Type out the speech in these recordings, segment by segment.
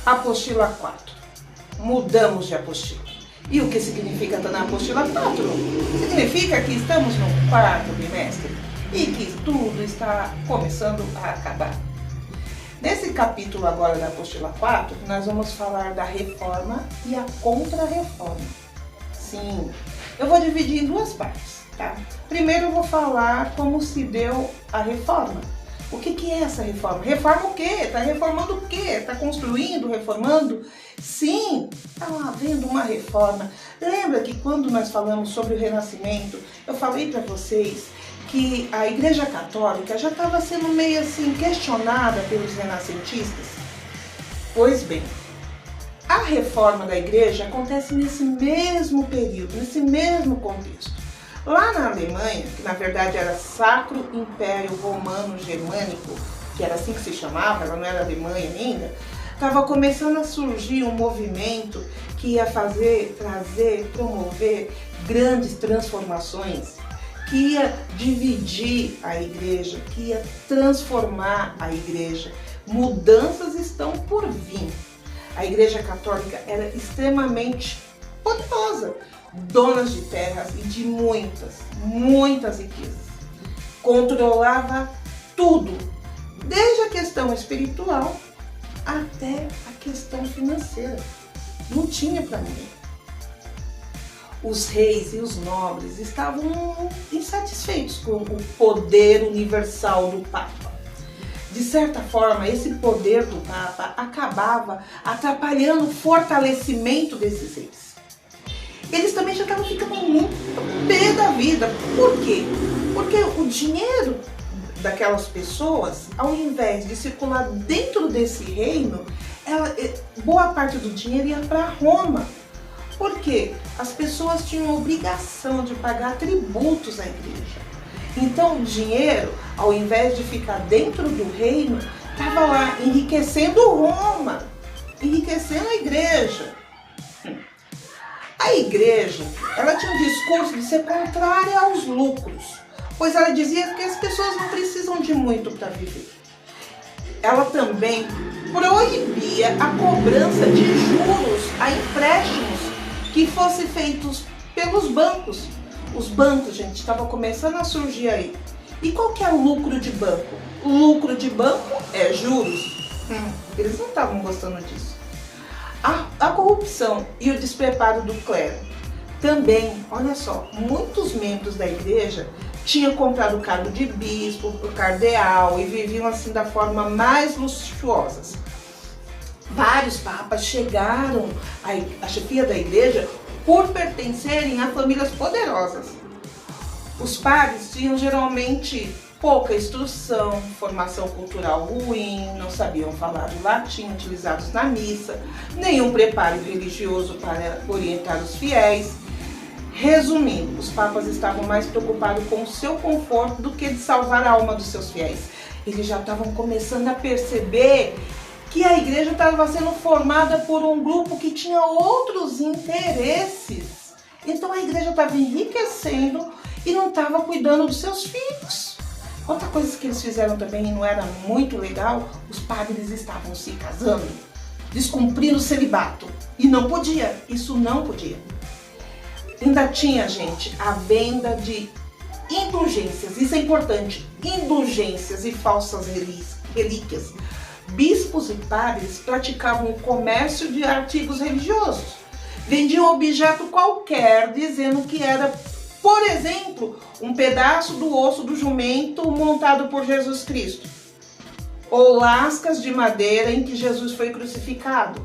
Apostila 4. Mudamos de apostila. E o que significa estar na apostila 4? Significa que estamos no quarto bimestre e que tudo está começando a acabar. Nesse capítulo agora da apostila 4, nós vamos falar da reforma e a contra-reforma. Sim, eu vou dividir em duas partes, tá? Primeiro eu vou falar como se deu a reforma. O que é essa reforma? Reforma o quê? Está reformando o quê? Está construindo, reformando? Sim, está havendo uma reforma. Lembra que quando nós falamos sobre o Renascimento, eu falei para vocês que a Igreja Católica já estava sendo meio assim questionada pelos renascentistas? Pois bem, a reforma da Igreja acontece nesse mesmo período, nesse mesmo contexto. Lá na Alemanha, que na verdade era Sacro Império Romano Germânico, que era assim que se chamava, ela não era Alemanha ainda, estava começando a surgir um movimento que ia trazer, promover grandes transformações, que ia dividir a igreja, que ia transformar a igreja. Mudanças estão por vir. A Igreja Católica era extremamente poderosa, donas de terras e de muitas riquezas. Controlava tudo, desde a questão espiritual até a questão financeira. Não tinha para ninguém. Os reis e os nobres estavam insatisfeitos com o poder universal do Papa. De certa forma, esse poder do Papa acabava atrapalhando o fortalecimento desses reis. Eles também já estavam ficando muito pé da vida. Por quê? Porque o dinheiro daquelas pessoas, ao invés de circular dentro desse reino, boa parte do dinheiro ia para Roma. Por quê? As pessoas tinham a obrigação de pagar tributos à igreja. Então o dinheiro, ao invés de ficar dentro do reino, estava lá enriquecendo Roma, enriquecendo a igreja. A igreja, ela tinha um discurso de ser contrária aos lucros, pois ela dizia que as pessoas não precisam de muito para viver. Ela também proibia a cobrança de juros a empréstimos que fossem feitos pelos bancos. Os bancos, gente, estavam começando a surgir aí. E qual que é o lucro de banco? O lucro de banco é juros. Eles não estavam gostando disso. A corrupção e o despreparo do clero. Também, olha só, muitos membros da igreja tinham comprado o cargo de bispo, o cardeal e viviam assim da forma mais luxuosas. Vários papas chegaram à chefia da igreja por pertencerem a famílias poderosas. Os padres tinham geralmente pouca instrução, formação cultural ruim, não sabiam falar o latim utilizados na missa, nenhum preparo religioso para orientar os fiéis. Resumindo, os papas estavam mais preocupados com o seu conforto do que de salvar a alma dos seus fiéis. Eles já estavam começando a perceber que a igreja estava sendo formada por um grupo que tinha outros interesses. Então a igreja estava enriquecendo e não estava cuidando dos seus filhos. Outra coisa que eles fizeram também e não era muito legal, os padres estavam se casando, descumprindo o celibato. E não podia, isso não podia. Ainda tinha, gente, a venda de indulgências, isso é importante, indulgências e falsas relíquias. Bispos e padres praticavam o comércio de artigos religiosos. Vendiam objeto qualquer, dizendo que era, por exemplo, um pedaço do osso do jumento montado por Jesus Cristo, ou lascas de madeira em que Jesus foi crucificado.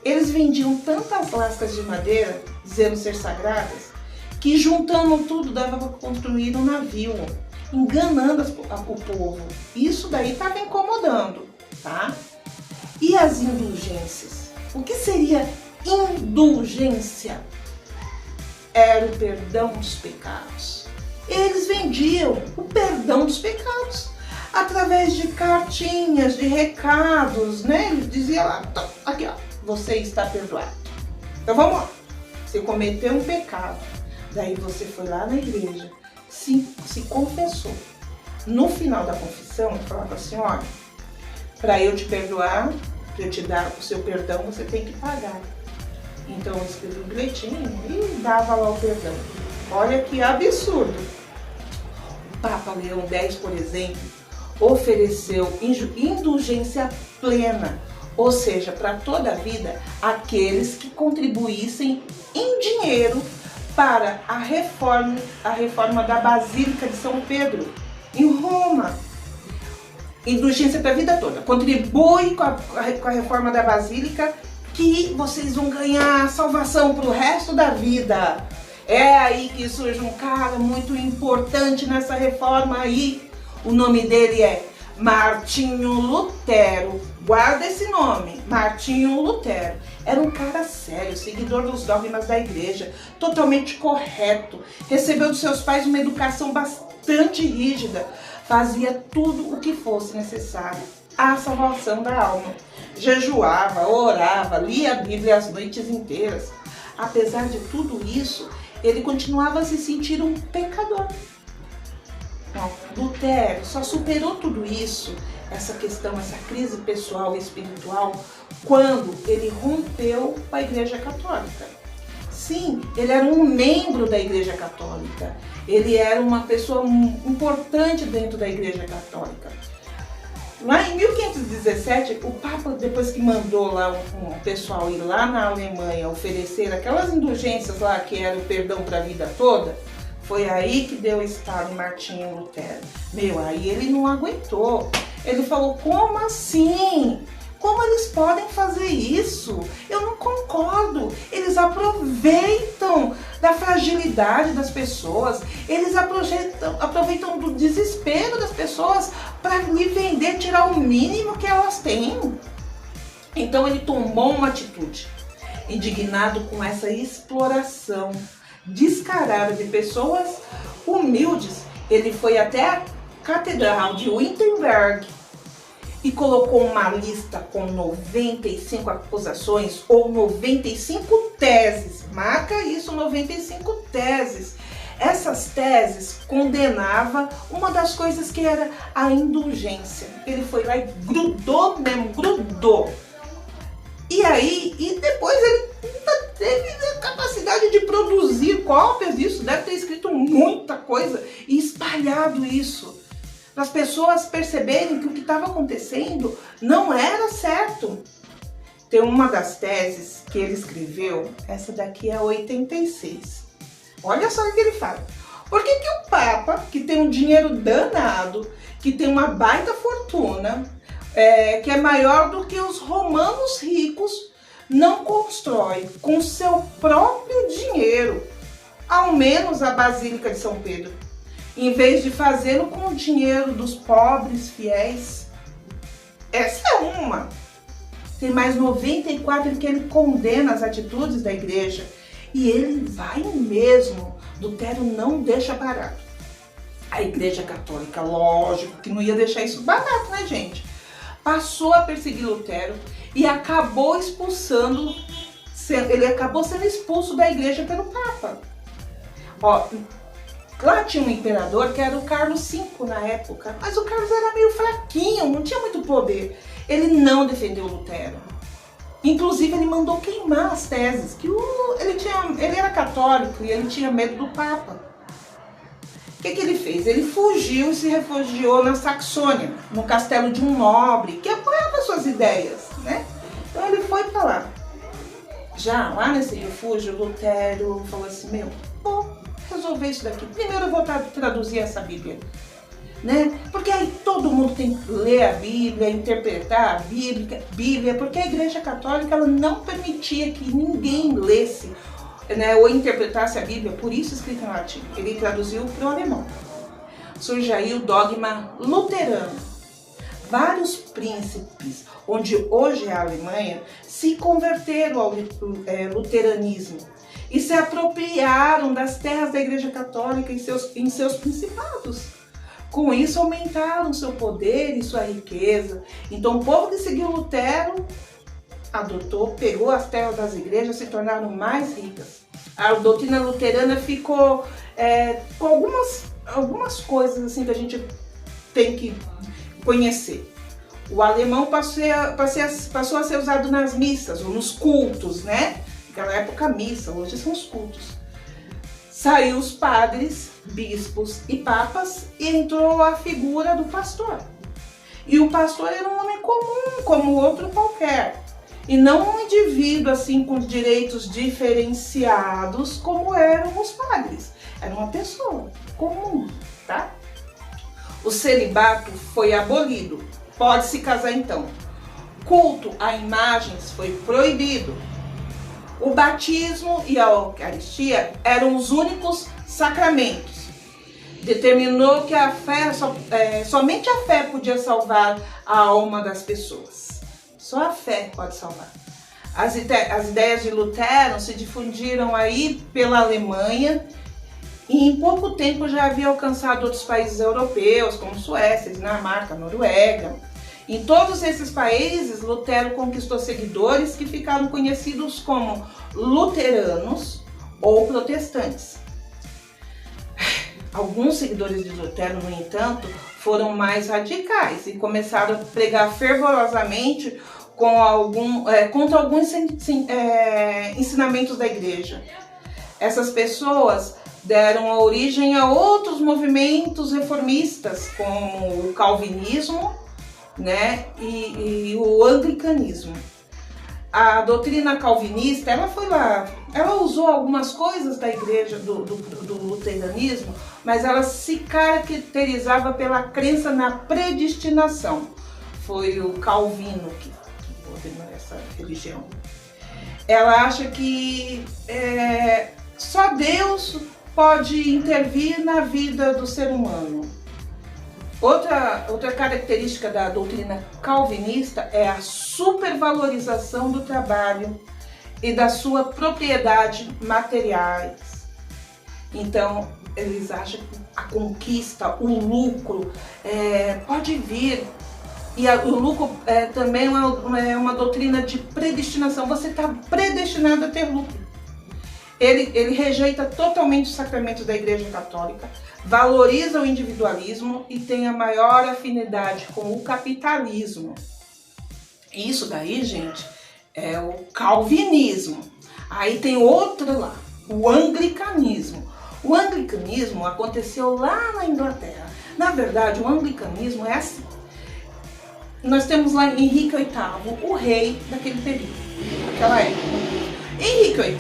Eles vendiam tantas lascas de madeira, dizendo ser sagradas, que juntando tudo dava para construir um navio, enganando o povo. Isso daí estava incomodando, tá? E as indulgências? O que seria indulgência? Era o perdão dos pecados. Eles vendiam o perdão dos pecados através de cartinhas, de recados, né? Ele dizia lá, aqui ó, você está perdoado. Então vamos lá. Você cometeu um pecado, daí você foi lá na igreja, se confessou. No final da confissão, ele falava assim, olha, para eu te perdoar, para eu te dar o seu perdão, você tem que pagar. Então eu escrevi um bilhetinho e dava lá o perdão. Olha que absurdo. O Papa Leão X, por exemplo, ofereceu indulgência plena, ou seja, para toda a vida, aqueles que contribuíssem em dinheiro para a reforma da Basílica de São Pedro, em Roma. Indulgência para a vida toda. Contribui com a reforma da Basílica, que vocês vão ganhar salvação para o resto da vida. É aí que surge um cara muito importante nessa reforma aí. O nome dele é Martinho Lutero. Guarda esse nome, Martinho Lutero. Era um cara sério, seguidor dos dogmas da igreja, totalmente correto. Recebeu dos seus pais uma educação bastante rígida. Fazia tudo o que fosse necessário à salvação da alma. Jejuava, orava, lia a Bíblia as noites inteiras. Apesar de tudo isso, ele continuava a se sentir um pecador. Não, Lutero só superou tudo isso, essa questão, essa crise pessoal e espiritual, quando ele rompeu com a Igreja Católica. Sim, ele era um membro da Igreja Católica. Ele era uma pessoa importante dentro da Igreja Católica. Lá em 1517, o Papa, depois que mandou lá um pessoal ir lá na Alemanha oferecer aquelas indulgências lá, que era o perdão para a vida toda, foi aí que deu estalo em Martinho Lutero. Aí ele não aguentou. Ele falou, como assim? Como eles podem fazer isso? Eu não concordo. Eles aproveitam da fragilidade das pessoas. Eles aproveitam do desespero das pessoas para lhe vender, tirar o mínimo que elas têm. Então ele tomou uma atitude. Indignado com essa exploração descarada de pessoas humildes, ele foi até a Catedral de Wittenberg e colocou uma lista com 95 acusações ou 95 teses. Marca isso, 95 teses. Essas teses condenavam uma das coisas que era a indulgência. Ele foi lá e grudou mesmo, grudou. E depois ele ainda teve a capacidade de produzir cópias disso, deve ter escrito muita coisa e espalhado isso, para as pessoas perceberem que o que estava acontecendo não era certo. Tem uma das teses que ele escreveu, essa daqui é 86. Olha só o que ele fala. Por que o Papa, que tem um dinheiro danado, que tem uma baita fortuna, que é maior do que os romanos ricos, não constrói com seu próprio dinheiro, ao menos a Basílica de São Pedro, em vez de fazê-lo com o dinheiro dos pobres fiéis? Essa é uma. Tem mais 94 em que ele condena as atitudes da igreja, e ele vai mesmo. Lutero não deixa barato. A Igreja Católica, lógico que não ia deixar isso barato, né, gente? Passou a perseguir Lutero e acabou expulsando, ele acabou sendo expulso da igreja pelo Papa. Lá tinha um imperador que era o Carlos V na época, mas o Carlos era meio fraquinho, não tinha muito poder. Ele não defendeu Lutero. Inclusive ele mandou queimar as teses, que ele era católico e ele tinha medo do Papa. O que ele fez? Ele fugiu e se refugiou na Saxônia, no castelo de um nobre que apoiava suas ideias, né? Então ele foi para lá. Já lá nesse refúgio, Lutero falou assim, vou resolver isso daqui. Primeiro eu vou traduzir essa Bíblia, né? Porque aí todo mundo tem que ler a Bíblia, interpretar a Bíblia, porque a Igreja Católica ela não permitia que ninguém lesse, né, ou interpretasse a Bíblia, por isso escrita em latim. Ele traduziu para o alemão. Surge aí o dogma luterano. Vários príncipes, onde hoje é a Alemanha, se converteram ao luteranismo e se apropriaram das terras da Igreja Católica em seus principados. Com isso aumentaram seu poder e sua riqueza. Então o povo que seguiu Lutero pegou as terras das igrejas, se tornaram mais ricas. A doutrina luterana ficou com algumas coisas assim que a gente tem que conhecer. O alemão passou a ser usado nas missas ou nos cultos, né? Naquela época missa, hoje são os cultos. Saiu os padres, bispos e papas e entrou a figura do pastor. E o pastor era um homem comum, como outro qualquer. E não um indivíduo assim com direitos diferenciados como eram os padres. Era uma pessoa comum, tá? O celibato foi abolido. Pode se casar então. Culto a imagens foi proibido. O batismo e a Eucaristia eram os únicos sacramentos. Determinou que a fé, somente a fé podia salvar a alma das pessoas. Só a fé pode salvar. As ideias de Lutero se difundiram aí pela Alemanha e em pouco tempo já havia alcançado outros países europeus, como Suécia, Dinamarca, Noruega. Em todos esses países, Lutero conquistou seguidores que ficaram conhecidos como luteranos ou protestantes. Alguns seguidores de Lutero, no entanto, foram mais radicais e começaram a pregar fervorosamente contra alguns ensinamentos da igreja. Essas pessoas deram origem a outros movimentos reformistas, como o calvinismo, né, e o anglicanismo. A doutrina calvinista, ela usou algumas coisas da igreja do luteranismo, mas ela se caracterizava pela crença na predestinação. Foi o Calvino que ordenou essa religião. Ela acha que só Deus pode intervir na vida do ser humano. Outra característica da doutrina calvinista é a supervalorização do trabalho e da sua propriedade materiais. Então, eles acham que a conquista, o lucro, pode vir. E o lucro também é uma doutrina de predestinação. Você está predestinado a ter lucro. Ele rejeita totalmente os sacramentos da Igreja Católica, valoriza o individualismo e tem a maior afinidade com o capitalismo. Isso daí, gente, é o calvinismo. Aí tem outro lá, o anglicanismo. O anglicanismo aconteceu lá na Inglaterra. Na verdade, o anglicanismo é assim. Nós temos lá Henrique VIII, o rei daquele período, daquela época. Henrique VIII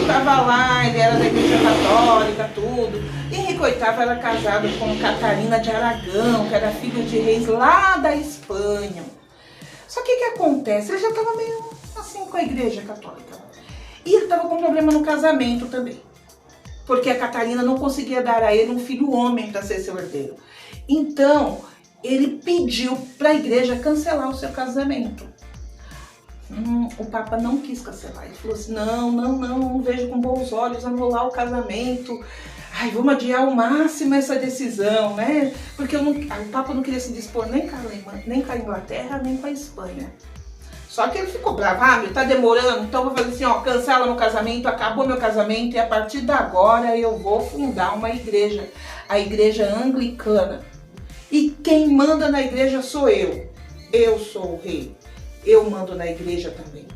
estava lá, ele era da Igreja Católica, tudo. Henrique VIII era casado com Catarina de Aragão, que era filho de reis lá da Espanha. Só que o que acontece? Ele já estava meio assim com a Igreja Católica. E ele estava com problema no casamento também. Porque a Catarina não conseguia dar a ele um filho homem para ser seu herdeiro. Então, ele pediu para a igreja cancelar o seu casamento. O Papa não quis cancelar. Ele falou assim, não vejo com bons olhos anular o casamento. Ai, vamos adiar ao máximo essa decisão, né? Porque o Papa não queria se dispor nem com a Inglaterra, nem com a Espanha. Só que ele ficou bravo, tá demorando, então vou fazer assim, cancela meu casamento, acabou meu casamento e a partir de agora eu vou fundar uma igreja, a Igreja Anglicana. E quem manda na igreja sou eu. Eu sou o rei. Eu mando na igreja também.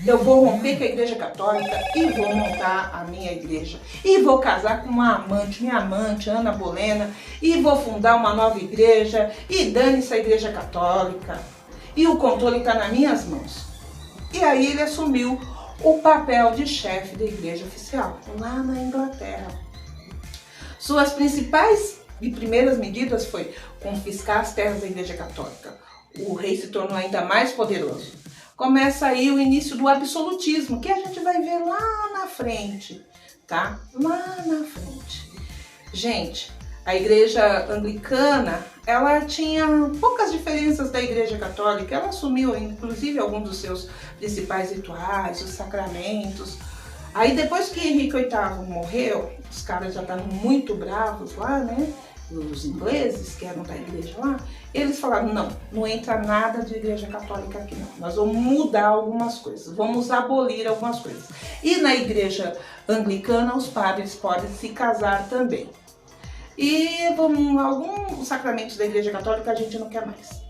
Eu vou romper com a Igreja Católica e vou montar a minha igreja. E vou casar com minha amante, Ana Bolena, e vou fundar uma nova igreja e dane-se a Igreja Católica. E o controle está nas minhas mãos. E aí ele assumiu o papel de chefe da igreja oficial, lá na Inglaterra. Suas principais e primeiras medidas foi confiscar as terras da Igreja Católica. O rei se tornou ainda mais poderoso. Começa aí o início do absolutismo, que a gente vai ver lá na frente, tá? Lá na frente. Gente, a Igreja Anglicana, ela tinha poucas diferenças da Igreja Católica. Ela assumiu, inclusive, alguns dos seus principais rituais, os sacramentos. Aí, depois que Henrique VIII morreu, os caras já estavam muito bravos lá, né? Os ingleses, que eram da igreja lá, eles falaram, não entra nada de igreja católica aqui não. Nós vamos mudar algumas coisas, vamos abolir algumas coisas. E na igreja anglicana, os padres podem se casar também. E alguns sacramentos da igreja católica a gente não quer mais.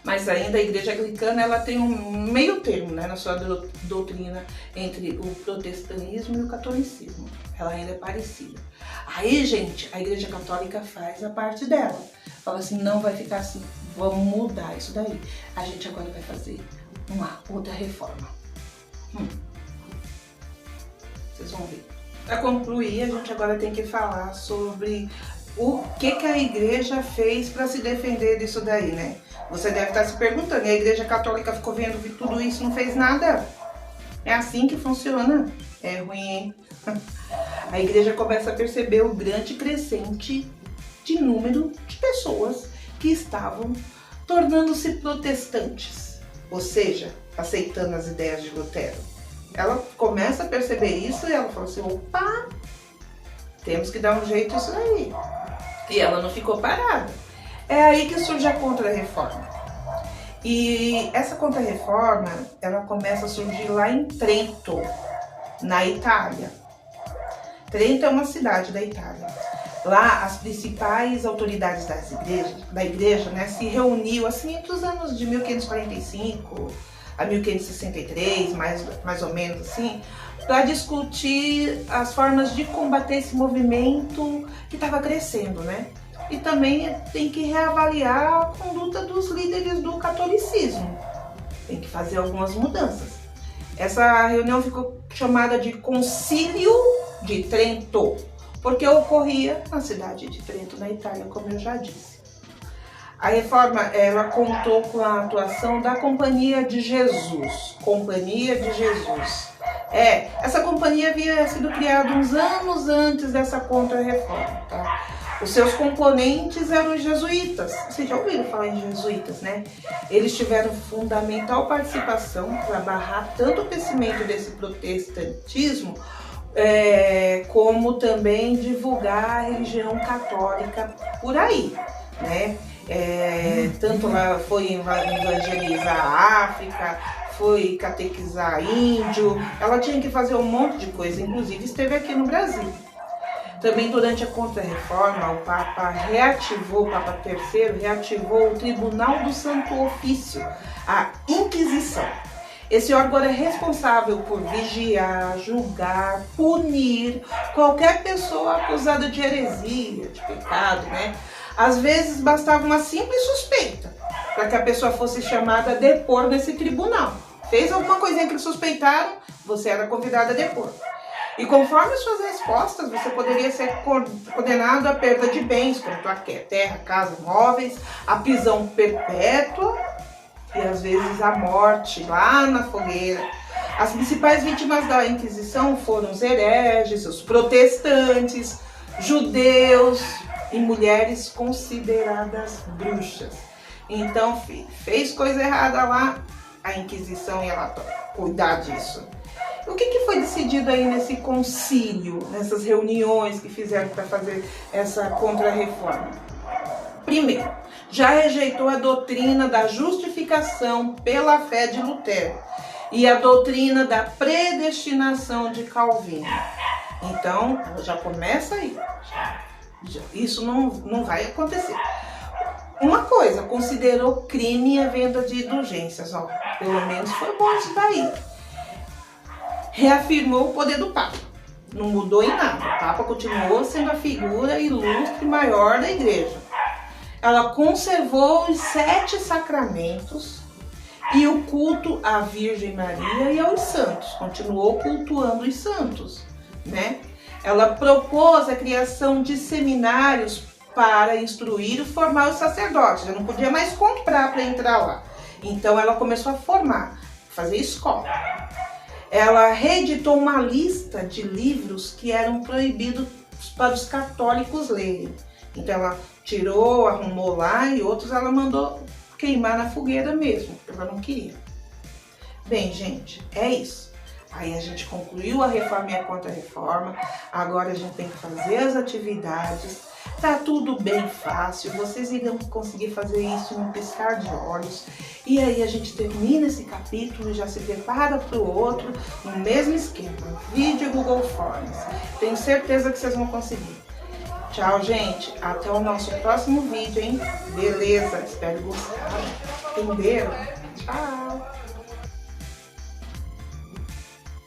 Mas ainda a igreja anglicana, ela tem um meio termo, né, na sua doutrina entre o protestantismo e o catolicismo. Ela ainda é parecida. Aí, gente, a igreja católica faz a parte dela. Fala assim, não vai ficar assim, vamos mudar isso daí. A gente agora vai fazer uma outra reforma. Vocês vão ver. Para concluir, a gente agora tem que falar sobre o que a igreja fez para se defender disso daí, né? Você deve estar se perguntando, e a igreja católica ficou vendo tudo isso e não fez nada? É assim que funciona? É ruim, hein? A igreja começa a perceber o grande crescente de número de pessoas que estavam tornando-se protestantes, ou seja, aceitando as ideias de Lutero. Ela começa a perceber isso e ela fala assim, opa, temos que dar um jeito nisso aí. E ela não ficou parada. É aí que surge a Contra-Reforma. E essa Contra-Reforma, ela começa a surgir lá em Trento, na Itália. Trento é uma cidade da Itália. Lá, as principais autoridades da igreja, né, se reuniam assim entre os anos de 1545 a 1563, mais ou menos assim, para discutir as formas de combater esse movimento que estava crescendo, né? E também tem que reavaliar a conduta dos líderes do catolicismo. Tem que fazer algumas mudanças. Essa reunião ficou chamada de Concílio de Trento, porque ocorria na cidade de Trento, na Itália, como eu já disse. A reforma, ela contou com a atuação da Companhia de Jesus. Companhia de Jesus. Essa companhia havia sido criada uns anos antes dessa Contra-Reforma, tá? Os seus componentes eram os jesuítas. Vocês já ouviram falar em jesuítas, né? Eles tiveram fundamental participação para barrar tanto o crescimento desse protestantismo, como também divulgar a religião católica por aí, né? Tanto lá foi evangelizar a África, foi catequizar índio, ela tinha que fazer um monte de coisa, inclusive esteve aqui no Brasil. Também durante a Contra-Reforma, o Papa III reativou o Tribunal do Santo Ofício, a Inquisição. Esse órgão era responsável por vigiar, julgar, punir qualquer pessoa acusada de heresia, de pecado, né? Às vezes bastava uma simples suspeita para que a pessoa fosse chamada a depor nesse tribunal. Fez alguma coisinha que eles suspeitaram, você era convidado a depor. E conforme suas respostas, você poderia ser condenado à perda de bens, como terra, casa, móveis, a prisão perpétua e às vezes a morte lá na fogueira. As principais vítimas da Inquisição foram os hereges, os protestantes, judeus e mulheres consideradas bruxas. Então, fez coisa errada lá, a Inquisição ia lá cuidar disso. O que foi decidido aí nesse concílio, nessas reuniões que fizeram para fazer essa Contra-Reforma? Primeiro, já rejeitou a doutrina da justificação pela fé de Lutero e a doutrina da predestinação de Calvino. Então, já começa aí. Isso não vai acontecer. Uma coisa, considerou crime a venda de indulgências. Pelo menos foi bom isso daí. Reafirmou o poder do Papa. Não mudou em nada. O Papa continuou sendo a figura ilustre maior da igreja. Ela conservou os 7 sacramentos e o culto à Virgem Maria e aos santos. Continuou cultuando os santos, né? Ela propôs a criação de seminários para instruir e formar os sacerdotes. Já não podia mais comprar para entrar lá. Então ela começou a formar, fazer escola. Ela reeditou uma lista de livros que eram proibidos para os católicos lerem. Então ela tirou, arrumou lá e outros ela mandou queimar na fogueira mesmo, porque ela não queria. Bem, gente, é isso. Aí a gente concluiu a reforma e a Contra-Reforma. Agora a gente tem que fazer as atividades. Tá tudo bem fácil, vocês irão conseguir fazer isso num piscar de olhos. E aí a gente termina esse capítulo e já se prepara para o outro no mesmo esquema, vídeo e Google Forms. Tenho certeza que vocês vão conseguir. Tchau, gente. Até o nosso próximo vídeo, hein? Beleza? Espero gostar. Entenderam? Tchau.